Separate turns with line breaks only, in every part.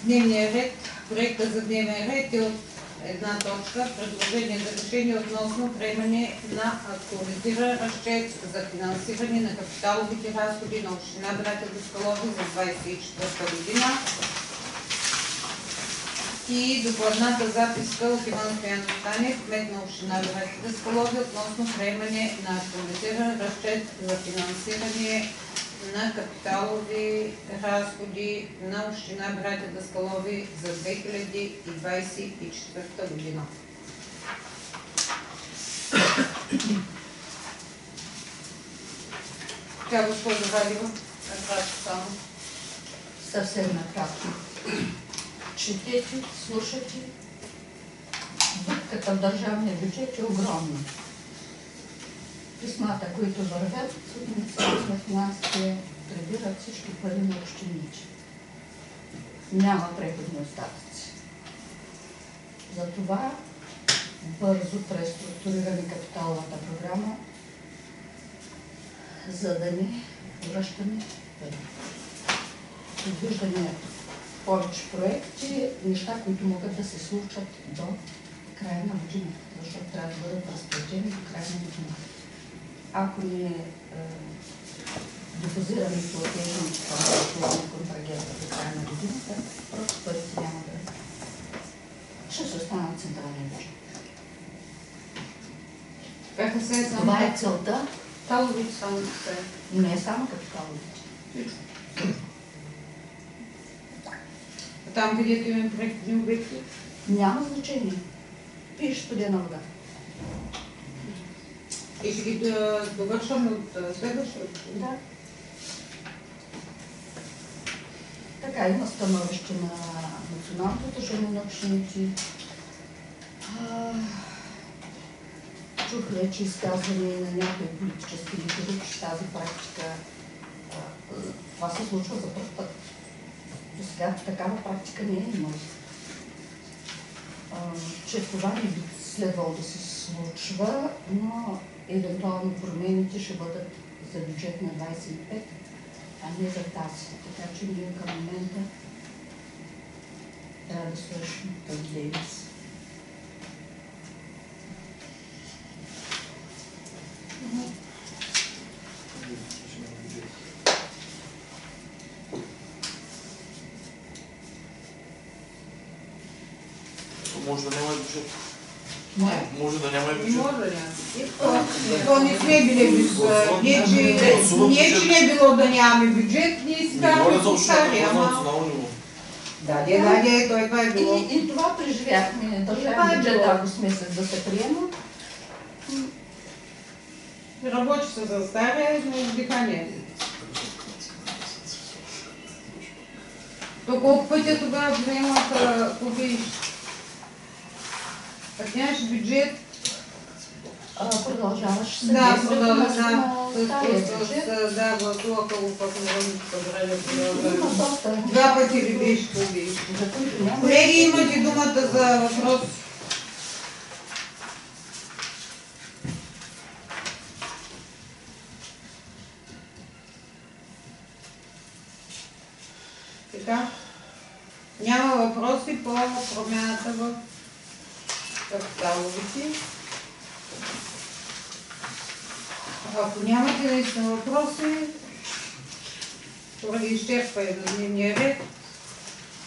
Дневния ред, проекта за дневен ред е от една точка, предложение за решение относно приемане на актуализиран разчет за финансиране на капиталовите разходи на община Братя Даскалови за 2024 година и докладната записка от Иван Стоянов Танев, кмет на община Братя Даскалови, относно приемане на актуализиран разчет за финансиране на капиталови разходи на община Братя Даскалови за 2024 година. Така, госпожо Валева, накратко само.
Съвсем накратко. Четете, слушате. Дупката в държавния бюджет е огромна. Писмата, които вървят от Министерството на финансите, прибират всички пари на общините. Няма преходни остатъци. Затова бързо преструктурираме капиталовата програма, за да не връщаме пари. Предвиждаме повече проекти, неща, които могат да се случат до края на годината, защото трябва да бъдат разплатени до края на годината. Ако не депозираме платежните към контрагента до края на годината, просто парите няма да... Ще се остана на централния бюджет. Това е целта.
Капиталовите само се.
Не е само капиталовите.
Там, където имаме проектни обекти?
Няма значение. Пише студена вода.
И ще ги довършваме от следващото?
Да. Така, има становище на Националното сдружение на общините. Чух вече изказване на някои политически лидери, че тази практика, това се случва за първ път. До сега такава практика не е имала. Че това не би следвало да се случва, но евентуално промените ще бъдат за бюджет на 25, а не за тази. Така че ние към момента трябва да свършим тази дейност.
Може да няма и бюджет.
Може
да няма и бюджет.
Може да няма. То не сме били без... Не, че не е било да нямаме бюджет, ние си караме по стари, ама... Да, това е било.
И това преживяхме. Държавен бюджет август месец да се приема.
Работи се за стария, но издихание. То колко пътя тогава приемат победиш? Как нямаш бюджет?
Продължаваш се.
Да, продължавам. Да, гласуваха го пък Народното събрание. Два пъти ли беше победиш? Колеги, имате думата за въпрос. Така. Няма въпроси по промяната в капиталовите. Ако нямате наистина въпроси, поради изчерпване на дневния ред,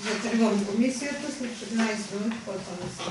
закривам комисията след 15 минути, който не се